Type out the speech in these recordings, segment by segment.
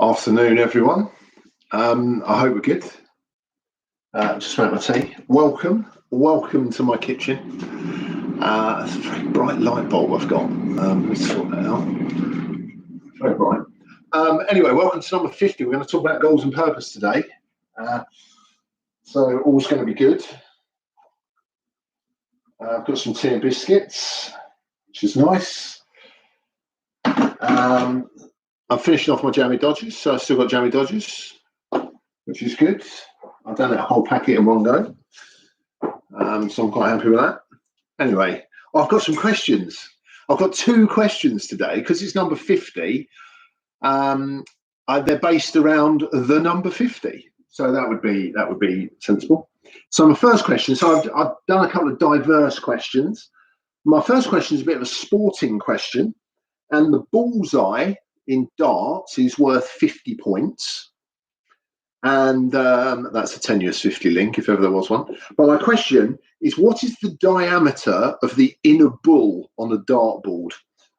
Afternoon, everyone. I hope we're good. Just make my tea. Welcome to my kitchen. It's a very bright light bulb I've got. Let's sort that out. Very bright. Anyway, welcome to number 50. We're going to talk about goals and purpose today. So all's going to be good. I've got some tea and biscuits, which is nice. I'm finishing off my jammy dodgers, so I've still got jammy dodgers, which is good. I've done a whole packet in one go, so I'm quite happy with that. Anyway, I've got some questions. I've got two questions today because it's number 50. They're based around the number 50, so that would be sensible. So my first question. So I've done a couple of diverse questions. My first question is a bit of a sporting question, and the bullseye in darts is worth 50 points. And that's a tenuous 50 link, if ever there was one. But my question is, what is the diameter of the inner bull on a dartboard?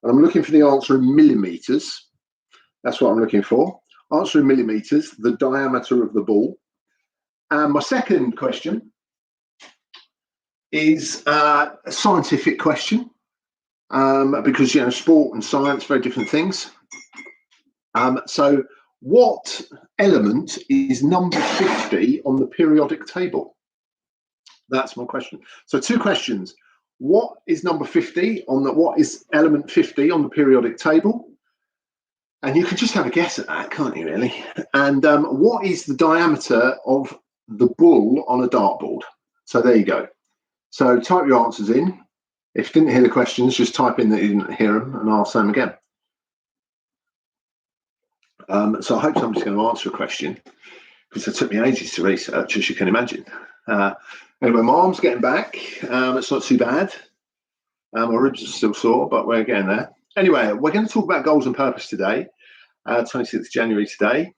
And I'm looking for the answer in millimeters. That's what I'm looking for. Answer in millimeters, the diameter of the bull. And my second question is a scientific question, because, sport and science, very different things. So what element is number 50 on the periodic table? That's my question. So two questions. What is number 50 what is element 50 on the periodic table? And you can just have a guess at that, can't you, really? And what is the diameter of the bull on a dartboard? So there you go. So type your answers in. If you didn't hear the questions, just type in that you didn't hear them and I'll say them again. So I hope somebody's going to answer a question, because it took me ages to research, as you can imagine. Anyway, my arm's getting back. It's not too bad. My ribs are still sore, but we're getting there. Anyway, we're going to talk about goals and purpose today, 26th January today.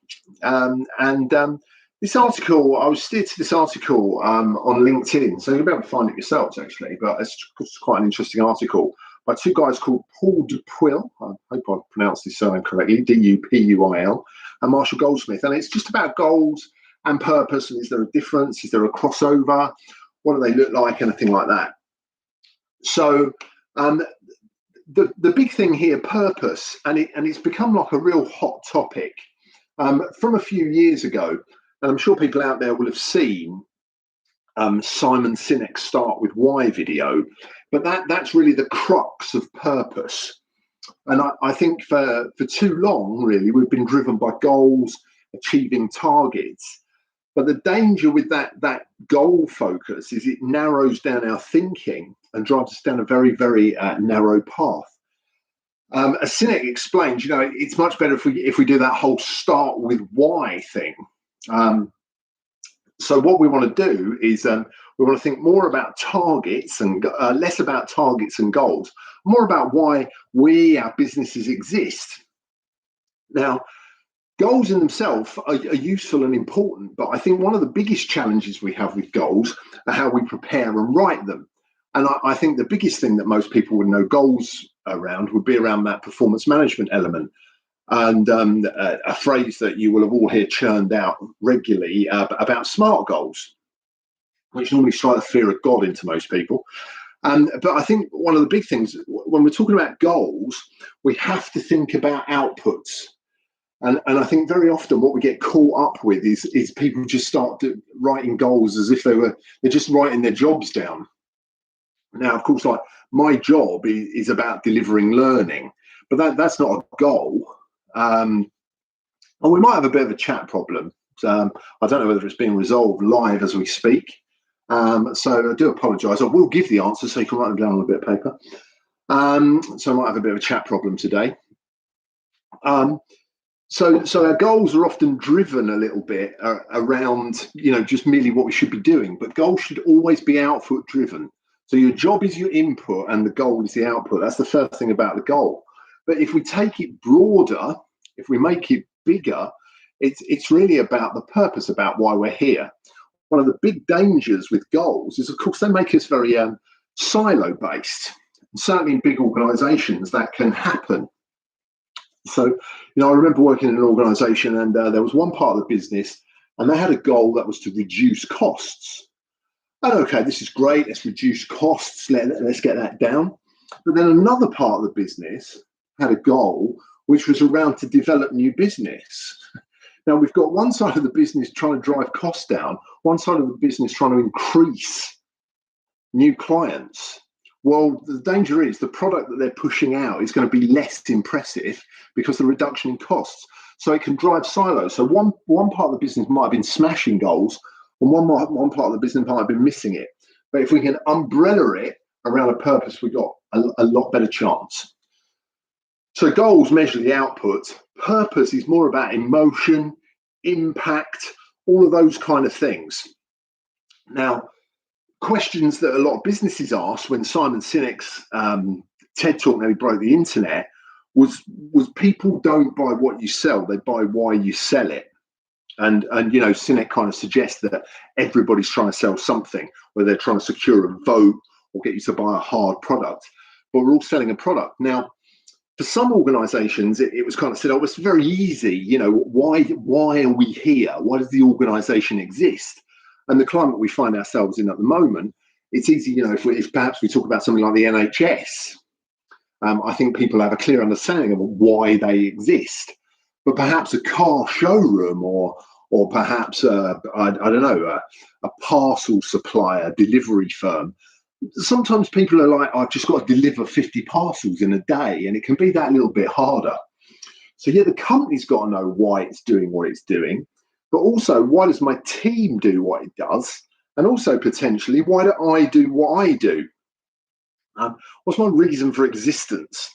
This article, I was steered to this article on LinkedIn, so you'll be able to find it yourselves, actually, but it's quite an interesting article by two guys called Paul Dupuil, I hope I've pronounced his surname correctly, Dupuil, and Marshall Goldsmith. And it's just about goals and purpose, and is there a difference? Is there a crossover? What do they look like? Anything like that. So the big thing here, purpose, and it's become like a real hot topic from a few years ago. And I'm sure people out there will have seen Simon Sinek's Start With Why video, but that's really the crux of purpose. And I think for too long, really, we've been driven by goals, achieving targets. But the danger with that goal focus is it narrows down our thinking and drives us down a very, very narrow path. As Sinek explains, it's much better if we do that whole start with why thing. So what we want to do is we want to think more about targets and less about targets and goals, more about why our businesses exist. Now, goals in themselves are useful and important, but I think one of the biggest challenges we have with goals are how we prepare and write them. And I think the biggest thing that most people would know goals around would be around that performance management element. And a phrase that you will have all heard churned out regularly about SMART goals, which normally strike the fear of God into most people. But I think one of the big things when we're talking about goals, we have to think about outputs. And I think very often what we get caught up with is people just start writing goals as if they're just writing their jobs down. Now, of course, like my job is about delivering learning, but that's not a goal. And we might have a bit of a chat problem. I don't know whether it's being resolved live as we speak. So I do apologise. I will give the answer so you can write them down on a bit of paper. So I might have a bit of a chat problem today. So our goals are often driven a little bit around, just merely what we should be doing. But goals should always be output driven. So your job is your input and the goal is the output. That's the first thing about the goal. But if we take it broader, if we make it bigger, it's really about the purpose, about why we're here. One of the big dangers with goals is, of course, they make us very silo-based. And certainly in big organisations, that can happen. So, I remember working in an organization, and there was one part of the business, and they had a goal that was to reduce costs. And okay, this is great. Let's reduce costs. Let's get that down. But then another part of the business had a goal which was around to develop new business. Now we've got one side of the business trying to drive costs down, one side of the business trying to increase new clients. Well, the danger is the product that they're pushing out is going to be less impressive because of the reduction in costs. So it can drive silos. So one part of the business might have been smashing goals, and one part of the business might have been missing it. But if we can umbrella it around a purpose, we've got a lot better chance. So goals measure the output. Purpose is more about emotion, impact, all of those kind of things. Now, questions that a lot of businesses asked when Simon Sinek's TED Talk nearly broke the internet was people don't buy what you sell, they buy why you sell it. And Sinek kind of suggests that everybody's trying to sell something, whether they're trying to secure a vote or get you to buy a hard product, but we're all selling a product. Now, for some organizations, it was kind of said, oh, it's very easy. Why are we here? Why does the organization exist? And the climate we find ourselves in at the moment, it's easy, if perhaps we talk about something like the NHS, I think people have a clear understanding of why they exist. But perhaps a car showroom or perhaps, I don't know, a parcel supplier, delivery firm, sometimes people are like, I've just got to deliver 50 parcels in a day, and it can be that little bit harder. So yeah, the company's got to know why it's doing what it's doing, but also why does my team do what it does? And also potentially, why do I do what I do? What's my reason for existence?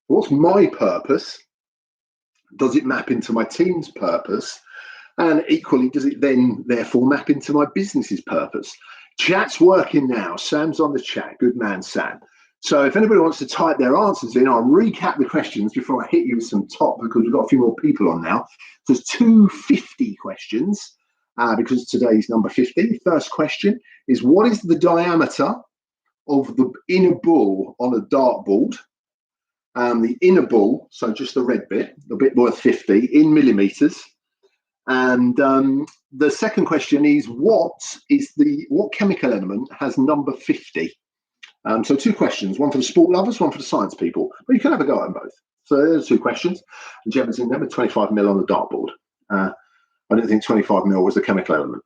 What's my purpose? Does it map into my team's purpose? And equally, does it then therefore map into my business's purpose? Chat's working now. Sam's on the chat. Good man, Sam. So if anybody wants to type their answers in, I'll recap the questions before I hit you with some top, because we've got a few more people on now. So there's 250 questions because today's number 50. The first question is, what is the diameter of the inner ball on a dartboard? The inner ball, so just the red bit, a bit worth 50 in millimeters. And the second question is, what chemical element has number 50? So two questions, one for the sport lovers, one for the science people. But you can have a go at them both. So there's two questions. And Gemma's in there with 25 mil on the dartboard. I didn't think 25 mil was a chemical element.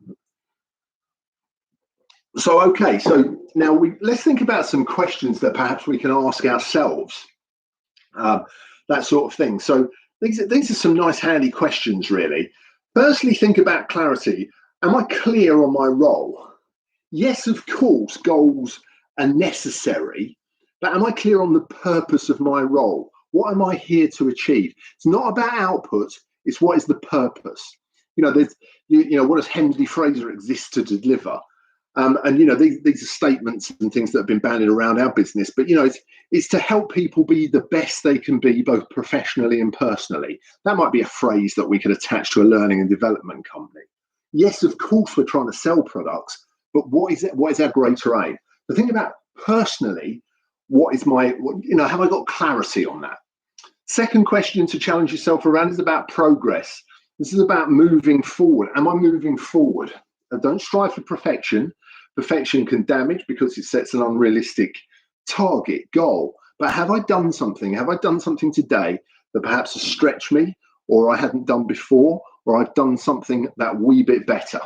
So, okay, so now let's think about some questions that perhaps we can ask ourselves. That sort of thing. So these are some nice handy questions, really. Firstly, think about clarity. Am I clear on my role? Yes, of course, goals are necessary, but am I clear on the purpose of my role? What am I here to achieve? It's not about output, it's what is the purpose. What does Hemsley Fraser exist to deliver? These are statements and things that have been bandied around our business, but it's to help people be the best they can be, both professionally and personally. That might be a phrase that we could attach to a learning and development company. Yes, of course, we're trying to sell products, but what is our greater aim? The thing about personally, have I got clarity on that? Second question to challenge yourself around is about progress. This is about moving forward. Am I moving forward? Don't strive for perfection. Perfection can damage because it sets an unrealistic target goal. But have I done something? Have I done something today that perhaps has stretched me, or I hadn't done before, or I've done something that wee bit better?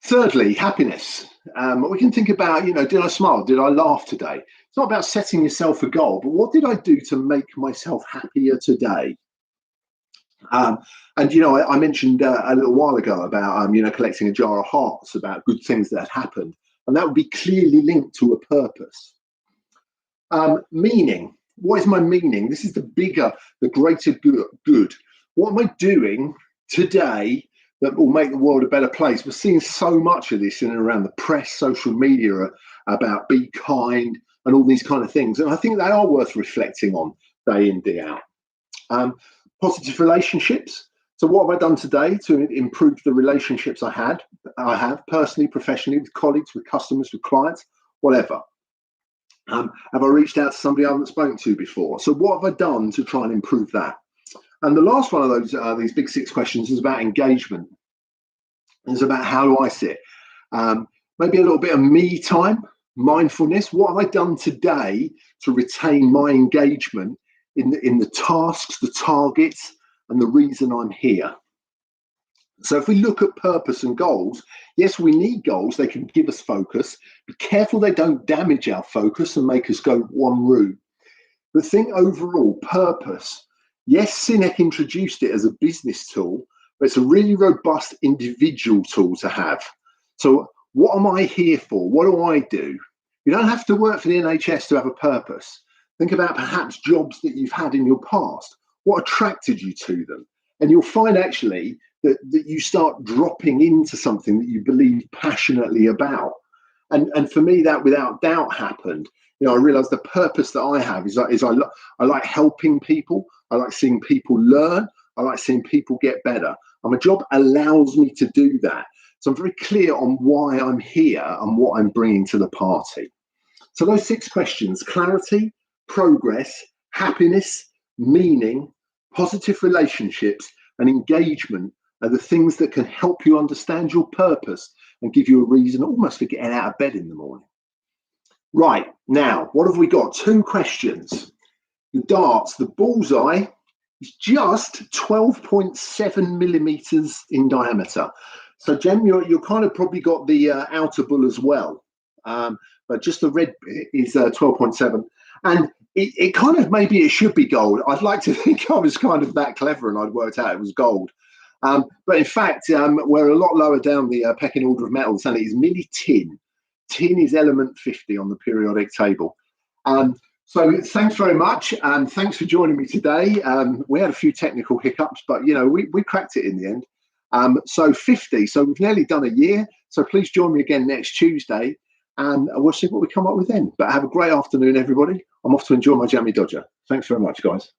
Thirdly, happiness. We can think about, did I smile? Did I laugh today? It's not about setting yourself a goal, but what did I do to make myself happier today? I mentioned a little while ago about, collecting a jar of hearts, about good things that had happened. And that would be clearly linked to a purpose. Meaning. What is my meaning? This is the greater good. What am I doing today that will make the world a better place? We're seeing so much of this in and around the press, social media, about be kind and all these kind of things. And I think they are worth reflecting on day in, day out. Positive relationships. So what have I done today to improve the relationships I have personally, professionally, with colleagues, with customers, with clients, whatever. Have I reached out to somebody I haven't spoken to before? So what have I done to try and improve that? And the last one of these big 6 questions is about engagement. It's about how do I sit? Maybe a little bit of me time, mindfulness. What have I done today to retain my engagement in the tasks, the targets, and the reason I'm here? So if we look at purpose and goals, yes, we need goals. They can give us focus. Be careful they don't damage our focus and make us go one route. But think overall, purpose. Yes, Sinek introduced it as a business tool, but it's a really robust individual tool to have. So what am I here for? What do I do? You don't have to work for the NHS to have a purpose. Think about perhaps jobs that you've had in your past. What attracted you to them? And you'll find actually that you start dropping into something that you believe passionately about. And for me, that without doubt happened. I realized the purpose that I have is I like helping people. I like seeing people learn. I like seeing people get better. And my job allows me to do that. So I'm very clear on why I'm here and what I'm bringing to the party. So those 6 questions: clarity, progress, happiness, meaning, positive relationships, and engagement are the things that can help you understand your purpose and give you a reason almost for getting out of bed in the morning. Right, now, what have we got? 2 questions. The darts, the bullseye is just 12.7 millimeters in diameter. So, Jem, you're kind of probably got the outer bull as well. But just the red bit is 12.7. And it kind of, maybe it should be gold. I'd like to think I was kind of that clever and I'd worked out it was gold. But in fact, we're a lot lower down the pecking order of metals, and it is merely tin. Tin is element 50 on the periodic table. So thanks very much, and thanks for joining me today. We had a few technical hiccups, but we cracked it in the end. So 50, so we've nearly done a year. So please join me again next Tuesday, and we'll see what we come up with then. But have a great afternoon, everybody. I'm off to enjoy my jammy dodger. Thanks very much, guys.